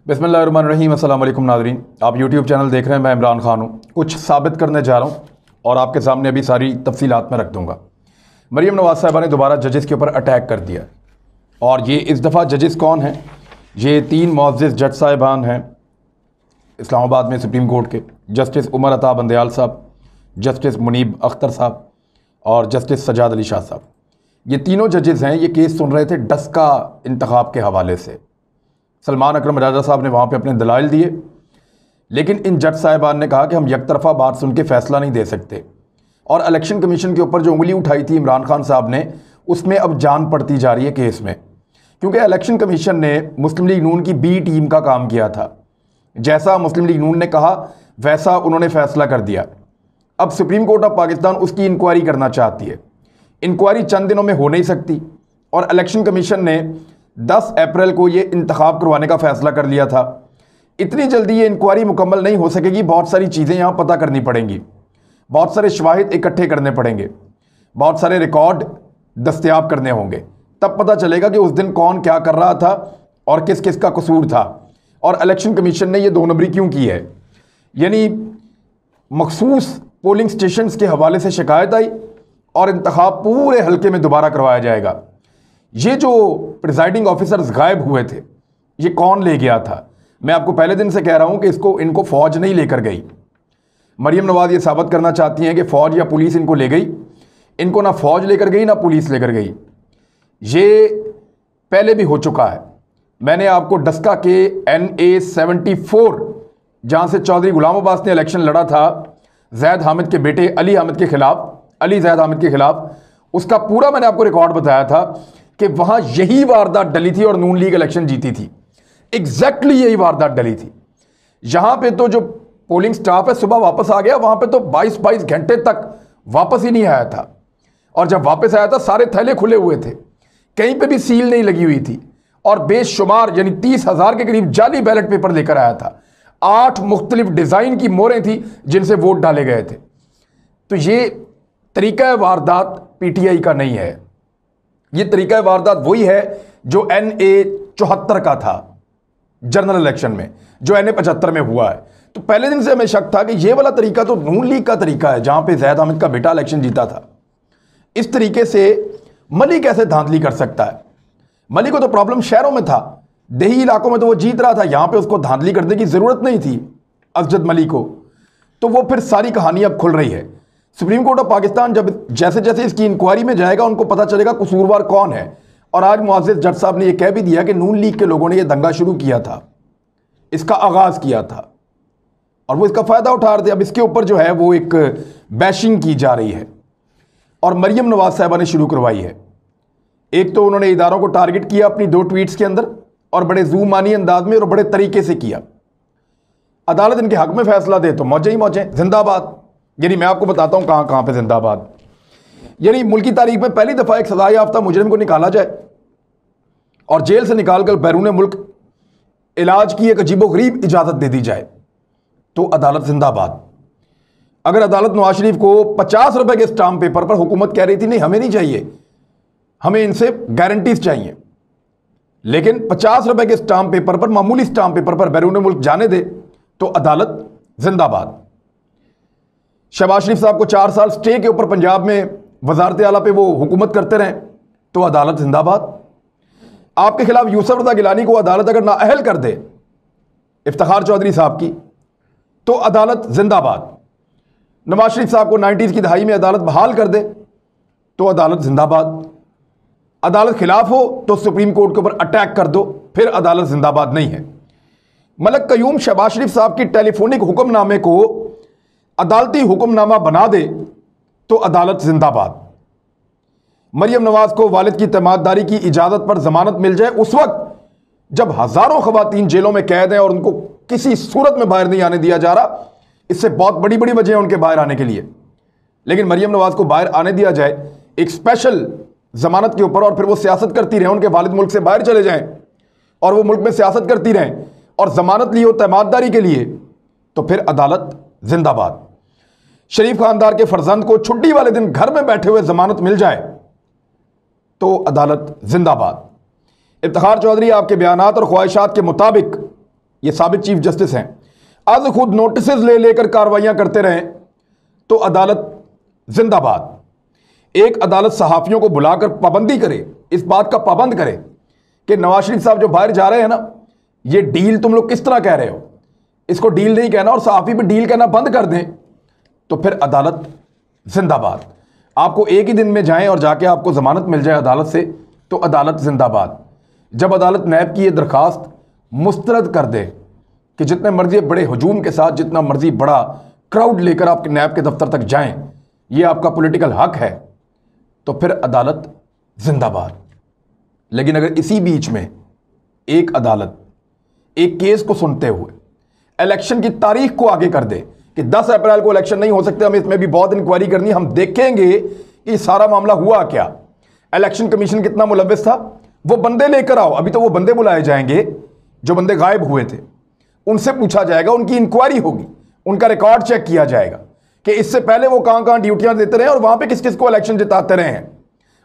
बिस्मिल्लाहिर्रहमानिर्रहीम। अस्सलाम वालेकुम नाज़रीन, आप यूट्यूब चैनल देख रहे हैं। मैं इमरान खान हूँ। कुछ साबित करने जा रहा हूँ और आपके सामने अभी सारी तफसीलात में रख दूँगा। मरीम नवाज़ साहिबा ने दोबारा जजेस के ऊपर अटैक कर दिया और ये इस दफ़ा जजेस कौन हैं? ये 3 मुअज़्ज़िज़ जज साहिबान हैं इस्लामाबाद में सुप्रीम कोर्ट के। जस्टिस उमर अता बंदयाल साहब, जस्टिस मुनीब अख्तर साहब और जस्टिस सजाद अली शाह साहब। ये तीनों जजेस हैं। ये केस सुन रहे थे डस्का इंतखाब के हवाले से। सलमान अकरम राजा साहब ने वहाँ पे अपने दलाइल दिए, लेकिन इन जज साहिबान ने कहा कि हम यकतरफा बात सुन के फ़ैसला नहीं दे सकते। और इलेक्शन कमीशन के ऊपर जो उंगली उठाई थी इमरान खान साहब ने, उसमें अब जान पड़ती जा रही है केस में, क्योंकि इलेक्शन कमीशन ने मुस्लिम लीग नून की बी टीम का काम किया था। जैसा मुस्लिम लीग नून ने कहा वैसा उन्होंने फ़ैसला कर दिया। अब सुप्रीम कोर्ट ऑफ पाकिस्तान उसकी इंक्वायरी करना चाहती है। इंक्वायरी चंद दिनों में हो नहीं सकती और इलेक्शन कमीशन ने 10 अप्रैल को ये इंतखाब करवाने का फ़ैसला कर लिया था। इतनी जल्दी ये इंक्वायरी मुकम्मल नहीं हो सकेगी। बहुत सारी चीज़ें यहाँ पता करनी पड़ेंगी, बहुत सारे शवाहिद इकट्ठे करने पड़ेंगे, बहुत सारे रिकॉर्ड दस्तयाब करने होंगे। तब पता चलेगा कि उस दिन कौन क्या कर रहा था और किस किस का कसूर था और इलेक्शन कमीशन ने ये 2 नंबरी क्यों की है। यानी मखसूस पोलिंग स्टेशंस के हवाले से शिकायत आई और इंतखाब पूरे हल्के में दोबारा करवाया जाएगा। ये जो प्रिजाइडिंग ऑफिसर्स गायब हुए थे, ये कौन ले गया था? मैं आपको पहले दिन से कह रहा हूं कि इनको फौज नहीं लेकर गई। मरीम नवाज ये साबित करना चाहती हैं कि फौज या पुलिस इनको ले गई। इनको ना फौज लेकर गई ना पुलिस लेकर गई। ये पहले भी हो चुका है। मैंने आपको डस्का के NA 74 जहां से चौधरी गुलाम अब्बास ने इलेक्शन लड़ा था जैद हामिद के बेटे अली जैद हामिद के खिलाफ, उसका पूरा मैंने आपको रिकॉर्ड बताया था कि वहां यही वारदात डली थी और नून लीग इलेक्शन जीती थी। एग्जैक्टली यही वारदात डली थी। यहां पे तो जो पोलिंग स्टाफ है सुबह वापस आ गया, वहां पे तो 22 घंटे तक वापस ही नहीं आया था। और जब वापस आया था सारे थैले खुले हुए थे, कहीं पे भी सील नहीं लगी हुई थी और बेशुमार यानी 30,000 के करीब जाली बैलेट पेपर लेकर आया था। 8 मुख्तलिफ डिजाइन की मोहरें थी जिनसे वोट डाले गए थे। तो ये तरीका वारदात PTI का नहीं है। ये तरीका वारदात वही है जो NA 74 का था जनरल इलेक्शन में, जो NA 75 में हुआ है। तो पहले दिन से हमें शक था कि ये वाला तरीका तो नून लीग का तरीका है, जहां पे जैद हामिद का बेटा इलेक्शन जीता था। इस तरीके से मली कैसे धांधली कर सकता है? मली को तो प्रॉब्लम शहरों में था, देही इलाकों में तो वो जीत रहा था। यहां पे उसको धांधली करने की जरूरत नहीं थी असजद मली को। तो वो फिर सारी कहानी अब खुल रही है। सुप्रीम कोर्ट ऑफ पाकिस्तान जब जैसे जैसे इसकी इंक्वायरी में जाएगा उनको पता चलेगा कसूरवार कौन है। और आज मुअज़्ज़िज़ जज साहब ने यह कह भी दिया कि नून लीग के लोगों ने यह दंगा शुरू किया था, इसका आगाज किया था और वो इसका फायदा उठा रहे थे। अब इसके ऊपर जो है वो एक बैशिंग की जा रही है और मरीम नवाज साहिबा ने शुरू करवाई है। एक तो उन्होंने इदारों को टारगेट किया अपनी 2 ट्वीट्स के अंदर और बड़े ज़ूमानी अंदाज में और बड़े तरीके से किया। अदालत इनके हक में फैसला दे तो मौजे ही मौजे, जिंदाबाद। यानी मैं आपको बताता हूं कहां कहां पे जिंदाबाद। यानी मुल्की तारीख में पहली दफा एक सजा याफ्ता मुजरिम को निकाला जाए और जेल से निकालकर बैरून मुल्क इलाज की एक अजीबोगरीब इजाजत दे दी जाए तो अदालत जिंदाबाद। अगर अदालत नवाज शरीफ को 50 रुपए के स्टाम्प पेपर पर हुकूमत कह रही थी नहीं हमें नहीं चाहिए, हमें इनसे गारंटीज चाहिए, लेकिन 50 रुपए के स्टाम्प पेपर पर, मामूली स्टाम्प पेपर पर बैरून मुल्क जाने दे तो अदालत जिंदाबाद। शहबाज शरीफ साहब को 4 साल स्टे के ऊपर पंजाब में वजारत आला पे वो हुकूमत करते रहें तो अदालत जिंदाबाद। आपके खिलाफ यूसुफ रज़ा गिलानी को अदालत अगर नाअहल कर दे इफ्तिखार चौधरी साहब की तो अदालत जिंदाबाद। नवाज शरीफ साहब को 90s की दहाई में अदालत बहाल कर दे तो अदालत जिंदाबाद। अदालत खिलाफ हो तो सुप्रीम कोर्ट के ऊपर अटैक कर दो, फिर अदालत जिंदाबाद नहीं है। मलक कयूम शहबाज शरीफ साहब की टेलीफोनिक हुक्मनामे को अदालती हुक्मनामा बना दे तो अदालत जिंदाबाद। मरीम नवाज को वालिद की तमाददारी की इजाजत पर जमानत मिल जाए उस वक्त जब हजारों खवातीन जेलों में कैद हैं और उनको किसी सूरत में बाहर नहीं आने दिया जा रहा। इससे बहुत बड़ी बड़ी वजह है उनके बाहर आने के लिए, लेकिन मरीम नवाज को बाहर आने दिया जाए एक स्पेशल जमानत के ऊपर और फिर वो सियासत करती रहें, उनके वालिद मुल्क से बाहर चले जाएं और वो मुल्क में सियासत करती रहें और जमानत ली हो तमाददारी के लिए तो फिर अदालत जिंदाबाद। शरीफ खानदार के फर्जंद को छुट्टी वाले दिन घर में बैठे हुए जमानत मिल जाए तो अदालत जिंदाबाद। इफ्तिखार चौधरी आपके बयानात और ख्वाहिशात के मुताबिक ये साबिक चीफ जस्टिस हैं, आज खुद नोटिस ले लेकर कार्रवाइयां करते रहे तो अदालत जिंदाबाद। एक अदालत सहाफियों को बुलाकर पाबंदी करे, इस बात का पाबंद करे कि नवाज शरीफ साहब जो बाहर जा रहे हैं ना, ये डील तुम लोग किस तरह कह रहे हो, इसको डील नहीं कहना और सहाफी भी डील कहना बंद कर दें, तो फिर अदालत जिंदाबाद। आपको एक ही दिन में जाएं और जाके आपको जमानत मिल जाए अदालत से, तो अदालत जिंदाबाद। जब अदालत नैब की ये दरखास्त मुस्तरद कर दे कि जितने मर्जी बड़े हजूम के साथ, जितना मर्जी बड़ा क्राउड लेकर आपके नैब के दफ्तर तक जाएं, ये आपका पॉलिटिकल हक है, तो फिर अदालत जिंदाबाद। लेकिन अगर इसी बीच में एक अदालत एक केस को सुनते हुए इलेक्शन की तारीख को आगे कर दे कि 10 अप्रैल को इलेक्शन नहीं हो सकते, हमें इसमें भी बहुत इंक्वायरी करनी, हम देखेंगे कि सारा मामला हुआ क्या, इलेक्शन कमीशन कितना मुलव्वस था, वो बंदे लेकर आओ। अभी तो वो बंदे बुलाए जाएंगे जो बंदे गायब हुए थे, उनसे पूछा जाएगा, उनकी इंक्वायरी होगी, उनका रिकॉर्ड चेक किया जाएगा कि इससे पहले वो कहां कहां ड्यूटियां देते रहे और वहां पे किस किस को इलेक्शन जिताते रहे हैं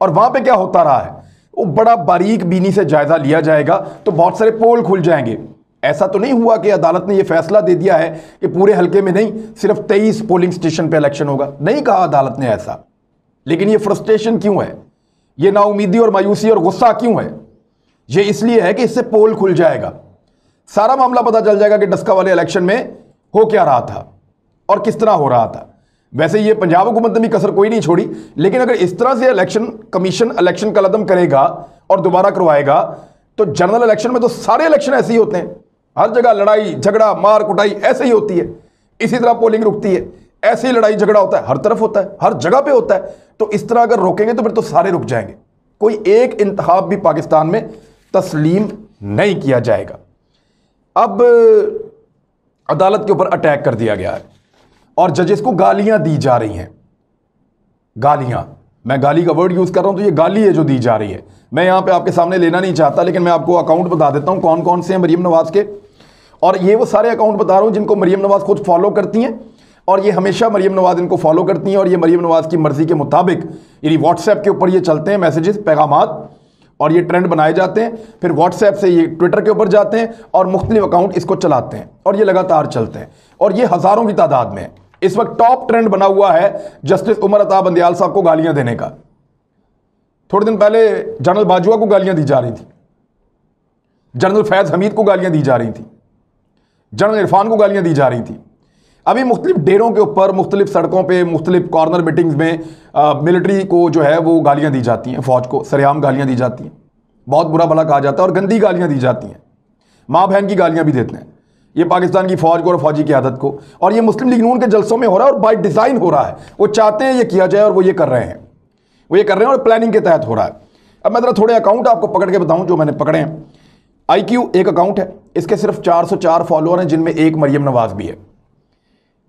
और वहां पे क्या होता रहा है, वो बड़ा बारीक बीनी से जायजा लिया जाएगा, तो बहुत सारे पोल खुल जाएंगे। ऐसा तो नहीं हुआ कि अदालत ने यह फैसला दे दिया है कि पूरे हल्के में नहीं, सिर्फ 23 पोलिंग स्टेशन पे इलेक्शन होगा, नहीं कहा अदालत ने ऐसा। लेकिन ये फ्रस्ट्रेशन क्यों है, ये नाउमीदी और मायूसी और गुस्सा क्यों है? ये इसलिए है कि इससे पोल खुल जाएगा, सारा मामला पता चल जाएगा कि डस्का वाले इलेक्शन में हो क्या रहा था और किस तरह हो रहा था। वैसे ये पंजाब हुकूमत ने भी कसर कोई नहीं छोड़ी, लेकिन अगर इस तरह से इलेक्शन कमीशन इलेक्शन कलअदम करेगा और दोबारा करवाएगा, तो जनरल इलेक्शन में तो सारे इलेक्शन ऐसे ही होते हैं, हर जगह लड़ाई झगड़ा मार कुटाई ऐसे ही होती है, इसी तरह पोलिंग रुकती है, ऐसे ही लड़ाई झगड़ा होता है, हर तरफ होता है, हर जगह पे होता है। तो इस तरह अगर रोकेंगे तो फिर तो सारे रुक जाएंगे, कोई एक इंतखाब भी पाकिस्तान में तस्लीम नहीं किया जाएगा। अब अदालत के ऊपर अटैक कर दिया गया है और जजेस को गालियां दी जा रही हैं। गालियां, मैं गाली का वर्ड यूज कर रहा हूं तो ये गाली है जो दी जा रही है। मैं यहां पे आपके सामने लेना नहीं चाहता, लेकिन मैं आपको अकाउंट बता देता हूं कौन कौन से हैं मरीम नवाज के, और ये वो सारे अकाउंट बता रहा हूं जिनको मरीम नवाज खुद फॉलो करती हैं, और ये हमेशा मरीम नवाज इनको फॉलो करती हैं, और ये मरीम नवाज की मर्जी के मुताबिक, यानी व्हाट्सएप के ऊपर ये चलते हैं मैसेजेस, पैगामात, और ये ट्रेंड बनाए जाते हैं, फिर व्हाट्सएप से ये ट्विटर के ऊपर जाते हैं और मुख्तलिफ अकाउंट इसको चलाते हैं, और ये लगातार चलते हैं, और ये हज़ारों की तादाद में है। इस वक्त टॉप ट्रेंड बना हुआ है जस्टिस उमर अता बंदियाल साहब को गालियां देने का। थोड़े दिन पहले जनरल बाजवा को गालियां दी जा रही थी, जनरल फैज हमीद को गालियां दी जा रही थी, जनरल इरफान को गालियां दी जा रही थी। अभी मुख्तलिफ डेरों के ऊपर, मुख्तलिफ सड़कों पे, मुख्तलिफ कॉर्नर मीटिंग्स में मिलिट्री को जो है वो गालियां दी जाती हैं, फौज को सरेआम गालियां दी जाती हैं, बहुत बुरा भला कहा जाता है और गंदी गालियां दी जाती हैं, माँ बहन की गालियां भी देते हैं ये पाकिस्तान की फौज को और फौजी क़यादत को। और ये मुस्लिम लीग नून के जलसों में हो रहा है और बाय डिज़ाइन हो रहा है, वो चाहते हैं ये किया जाए और वो ये कर रहे हैं, वो ये कर रहे हैं और प्लानिंग के तहत हो रहा है। अब मैं ज़रा थोड़े अकाउंट आपको पकड़ के बताऊं जो मैंने पकड़े हैं। IQ एक अकाउंट है, इसके सिर्फ 404 फॉलोअर हैं, जिनमें एक मरियम नवाज भी है।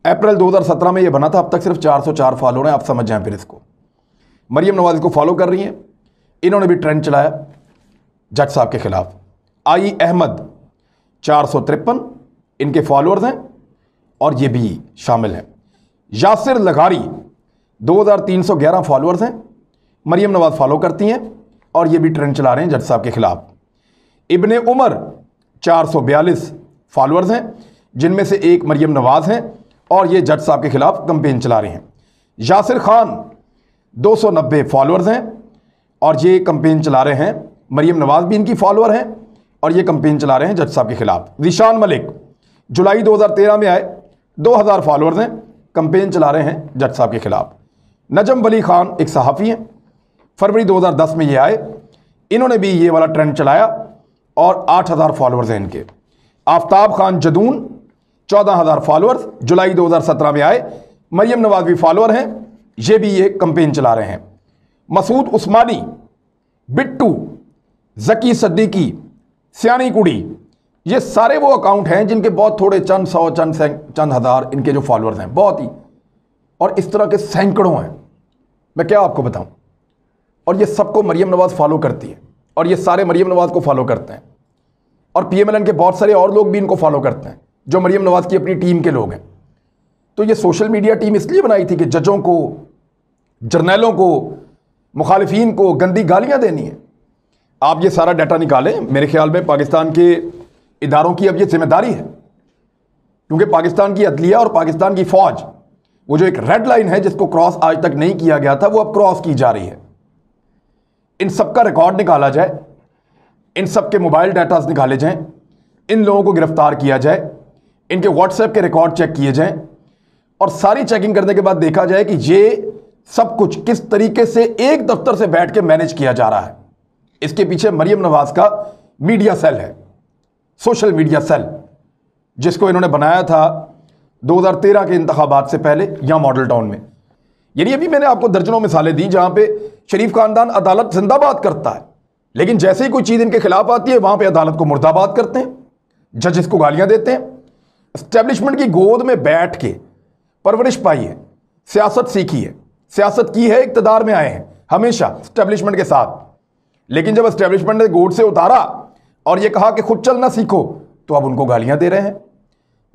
अप्रैल 2017 में ये बना था, अब तक सिर्फ 404 फॉलोअर हैं। आप समझ जाएं फिर इसको, मरियम नवाज को फॉलो कर रही हैं। इन्होंने भी ट्रेंड चलाया जज साहब के खिलाफ। आई अहमद 453 इनके फॉलोअर्स हैं और ये भी शामिल हैं। यासिर लगारी 2311 फॉलोअर्स हैं, मरियम नवाज फॉलो करती हैं और ये भी ट्रेंड चला रहे हैं जज साहब के खिलाफ। इब्ने उमर 442 फॉलोअर्स हैं, जिनमें से एक मरियम नवाज हैं और ये जज साहब के खिलाफ कंपेन चला रहे हैं। यासिर खान 290 फॉलोअर्स हैं और ये कंपेन चला रहे हैं, मरियम नवाज भी इनकी फॉलोअर हैं और ये कंपेन चला रहे हैं जज साहब के खिलाफ। ज़ीशान मलिक जुलाई 2013 में आए, 2000 फॉलोअर्स हैं, कंपेन चला रहे हैं जज साहब के खिलाफ। नजम वली खान एक सहाफ़ी हैं, फरवरी 2010 में ये आए, इन्होंने भी ये वाला ट्रेंड चलाया और 8000 फॉलोअर्स हैं इनके। आफ्ताब खान जदून 14000 फॉलोअर्स, जुलाई 2017 में आए, मरियम नवाज भी फॉलोअर हैं, ये भी ये कंपेन चला रहे हैं। मसूद उस्मानी, बिट्टू, जकी सद्दीकी, सियानी कुड़ी, ये सारे वो अकाउंट हैं जिनके बहुत थोड़े चंद सौ चंद हज़ार इनके जो फॉलोअर्स हैं, बहुत ही, और इस तरह के सैकड़ों हैं, मैं क्या आपको बताऊं। और ये सबको मरियम नवाज फॉलो करती है और ये सारे मरियम नवाज को फॉलो करते हैं, और PMLN के बहुत सारे और लोग भी इनको फॉलो करते हैं जो मरियम नवाज की अपनी टीम के लोग हैं। तो ये सोशल मीडिया टीम इसलिए बनाई थी कि जजों को, जर्नैलों को, मुखालिफिन को गंदी गालियां देनी है। आप ये सारा डाटा निकालें, मेरे ख्याल में पाकिस्तान के इदारों की अब ये जिम्मेदारी है, क्योंकि पाकिस्तान की अदलिया और पाकिस्तान की फौज, वो जो एक रेड लाइन है जिसको क्रॉस आज तक नहीं किया गया था, वो अब क्रॉस की जा रही है। इन सब का रिकॉर्ड निकाला जाए, इन सब के मोबाइल डाटास निकाले जाएं, इन लोगों को गिरफ्तार किया जाए, इनके व्हाट्सएप के रिकॉर्ड चेक किए जाएं और सारी चेकिंग करने के बाद देखा जाए कि ये सब कुछ किस तरीके से एक दफ्तर से बैठ के मैनेज किया जा रहा है। इसके पीछे मरियम नवाज का मीडिया सेल है, सोशल मीडिया सेल, जिसको इन्होंने बनाया था 2013 के इंतखाबात से पहले या मॉडल टाउन में। यानी अभी मैंने आपको दर्जनों मिसालें दी जहां पे शरीफ खानदान अदालत जिंदाबाद करता है, लेकिन जैसे ही कोई चीज इनके खिलाफ आती है वहां पे अदालत को मुर्दाबाद करते हैं, जजेस को गालियां देते हैं। एस्टेब्लिशमेंट की गोद में बैठ के परवरिश पाई है, सियासत सीखी है, सियासत की है, इक्तदार में आए हैं हमेशा एस्टेब्लिशमेंट के साथ। लेकिन जब एस्टेब्लिशमेंट ने गोद से उतारा और यह कहा कि खुद चलना सीखो, तो अब उनको गालियां दे रहे हैं।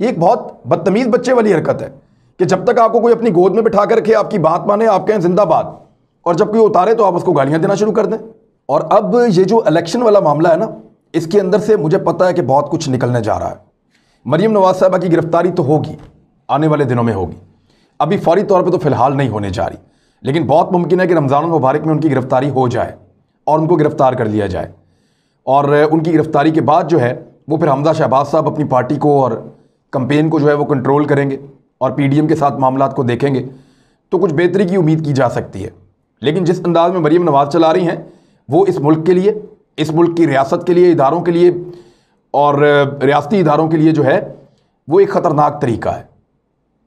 ये एक बहुत बदतमीज बच्चे वाली हरकत है कि जब तक आपको कोई अपनी गोद में बिठा कर रखे, आपकी बात माने, आप कहें जिंदाबाद, और जब कोई उतारे तो आप उसको गालियां देना शुरू कर दें। और अब ये जो इलेक्शन वाला मामला है ना, इसके अंदर से मुझे पता है कि बहुत कुछ निकलने जा रहा है। मरियम नवाज साहबा की गिरफ्तारी तो होगी, आने वाले दिनों में होगी, अभी फौरी तौर पे तो फिलहाल नहीं होने जा रही, लेकिन बहुत मुमकिन है कि रमज़ान मुबारक में उनकी गिरफ्तारी हो जाए और उनको गिरफ्तार कर लिया जाए। और उनकी गिरफ्तारी के बाद जो है वो फिर हमजा शहबाज साहब अपनी पार्टी को और कंपेन को जो है वो कंट्रोल करेंगे और पीडीएम के साथ मामलात को देखेंगे, तो कुछ बेहतरी की उम्मीद की जा सकती है। लेकिन जिस अंदाज में मरियम नवाज चला रही हैं, वो इस मुल्क के लिए, इस मुल्क की रियासत के लिए, इदारों के लिए और रियासती इदारों के लिए जो है वो एक ख़तरनाक तरीका है,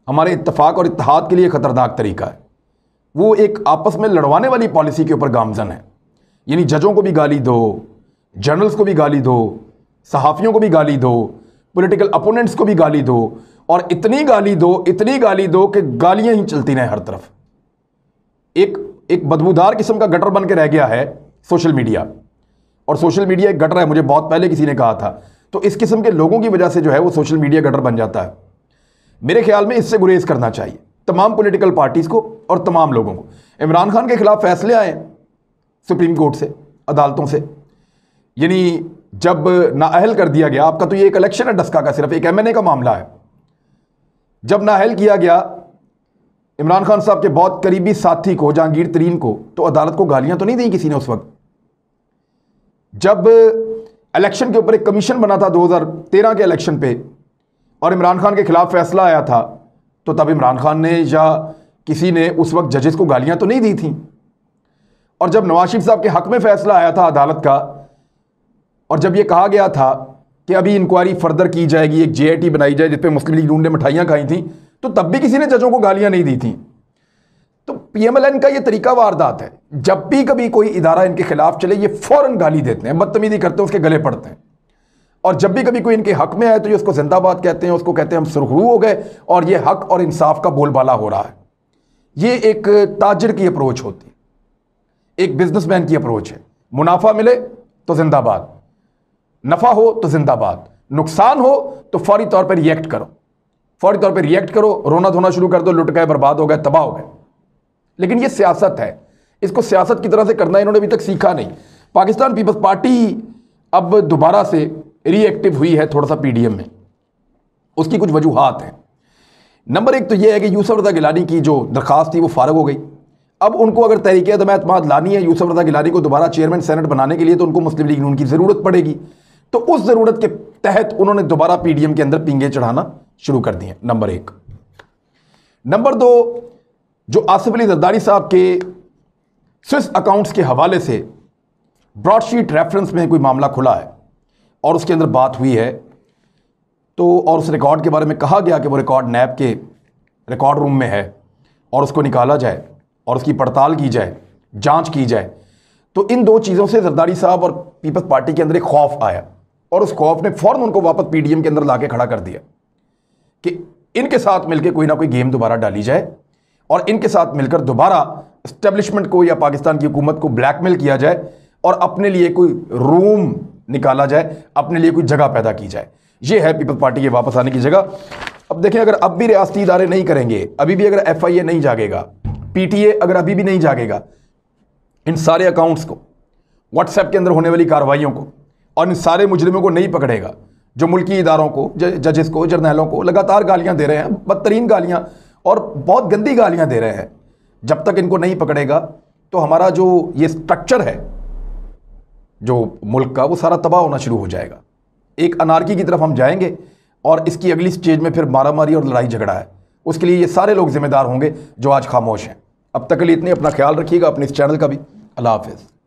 हमारे इत्तेफाक और इत्तेहाद के लिए ख़तरनाक तरीका है। वो एक आपस में लड़वाने वाली पॉलिसी के ऊपर गामजन है। यानी जजों को भी गाली दो, जर्नल्स को भी गाली दो, सहाफ़ियों को भी गाली दो, पॉलिटिकल अपोनेंट्स को भी गाली दो, और इतनी गाली दो कि गालियां ही चलती रहें हर तरफ। एक बदबूदार किस्म का गटर बन के रह गया है सोशल मीडिया, और सोशल मीडिया एक गटर है, मुझे बहुत पहले किसी ने कहा था। तो इस किस्म के लोगों की वजह से जो है वो सोशल मीडिया गटर बन जाता है। मेरे ख्याल में इससे गुरेज करना चाहिए तमाम पॉलिटिकल पार्टीज़ को और तमाम लोगों को। इमरान खान के खिलाफ फैसले आए सुप्रीम कोर्ट से, अदालतों से, यानी जब नाअहल कर दिया गया आपका, तो ये एक इलेक्शन है डस्का का, सिर्फ एक एमएनए का मामला है। जब नाअहल किया गया इमरान खान साहब के बहुत करीबी साथी को, जहांगीर तरीन को, तो अदालत को गालियां तो नहीं दी किसी ने उस वक्त। जब इलेक्शन के ऊपर एक कमीशन बना था 2013 के इलेक्शन पे और इमरान खान के खिलाफ फैसला आया था, तो तब इमरान खान ने या किसी ने उस वक्त जजेस को गालियां तो नहीं दी थी। और जब नवाज शरीफ साहब के हक में फैसला आया था अदालत का, और जब यह कहा गया था कि अभी इंक्वायरी फर्दर की जाएगी, एक जेआईटी बनाई जाए जिस पे मुस्लिम लीग नून ने मिठाइयां खाई थी, तो तब भी किसी ने जजों को गालियां नहीं दी थी। तो पीएमएलएन का यह तरीका वारदात है, जब भी कभी कोई इदारा इनके खिलाफ चले ये फौरन गाली देते हैं, बदतमीजी करते हैं, उसके गले पड़ते हैं। और जब भी कभी कोई इनके हक में आए तो ये उसको जिंदाबाद कहते हैं, उसको कहते हैं हम सुरखरू हो गए, और ये हक और इंसाफ का बोलबाला हो रहा है। ये एक ताजिर की अप्रोच होती है, एक बिजनेसमैन की अप्रोच है। मुनाफा मिले तो जिंदाबाद, नफा हो तो जिंदाबाद, नुकसान हो तो फौरी तौर पर रिएक्ट करो, फौरी तौर पर रिएक्ट करो, रोना धोना शुरू कर दो, लुट गए, बर्बाद हो गए, तबाह हो गए। लेकिन ये सियासत है, इसको सियासत की तरह से करना इन्होंने अभी तक सीखा नहीं। पाकिस्तान पीपल्स पार्टी अब दोबारा से रिएक्टिव हुई है थोड़ा सा पीडीएम में, उसकी कुछ वजूहात हैं। नंबर एक तो यह है कि यूसुफ रज़ा गिलानी की जो दरखास्त थी वो फारग हो गई। अब उनको अगर तहरीक अदम एतमाद लानी है यूसुफ रज़ा गिलानी को दोबारा चेयरमैन सेनेट बनाने के लिए, तो उनको मुस्लिम लीग नून की ज़रूरत पड़ेगी। तो उस ज़रूरत के तहत उन्होंने दोबारा पीडीएम के अंदर पिंगे चढ़ाना शुरू कर दिए, नंबर एक। नंबर दो, जो आसिफ अली जरदारी साहब के स्विस अकाउंट्स के हवाले से ब्रॉडशीट रेफरेंस में कोई मामला खुला है और उसके अंदर बात हुई है, तो और उस रिकॉर्ड के बारे में कहा गया कि वो रिकॉर्ड नैब के रिकॉर्ड रूम में है और उसको निकाला जाए और उसकी पड़ताल की जाए, जांच की जाए। तो इन दो चीज़ों से जरदारी साहब और पीपल्स पार्टी के अंदर एक खौफ आया, और उस खौफ ने फ़ौरन उनको वापस पीडीएम के अंदर लाके खड़ा कर दिया कि इनके साथ मिलकर कोई ना कोई गेम दोबारा डाली जाए और इनके साथ मिलकर दोबारा एस्टेब्लिशमेंट को या पाकिस्तान की हुकूमत को ब्लैकमेल किया जाए और अपने लिए कोई रूम निकाला जाए, अपने लिए कोई जगह पैदा की जाए। ये है पीपल्स पार्टी के वापस आने की जगह। अब देखें, अगर अब भी रियासती इदारे नहीं करेंगे, अभी भी अगर FIA नहीं जागेगा, PTA अगर अभी भी नहीं जागेगा, इन सारे अकाउंट्स को, व्हाट्सएप के अंदर होने वाली कार्रवाइयों को और इन सारे मुजरिमों को नहीं पकड़ेगा जो मुल्की इदारों को, जजेस को, जर्नैलों को लगातार गालियां दे रहे हैं, बदतरीन गालियां और बहुत गंदी गालियां दे रहे हैं। जब तक इनको नहीं पकड़ेगा तो हमारा जो ये स्ट्रक्चर है जो मुल्क का, वो सारा तबाह होना शुरू हो जाएगा। एक अनार्की की तरफ हम जाएंगे और इसकी अगली स्टेज में फिर मारामारी और लड़ाई झगड़ा है। उसके लिए ये सारे लोग जिम्मेदार होंगे जो आज खामोश हैं। अब तक के लिए इतने, अपना ख्याल रखिएगा, अपने इस चैनल का भी। अल्लाह हाफिज़।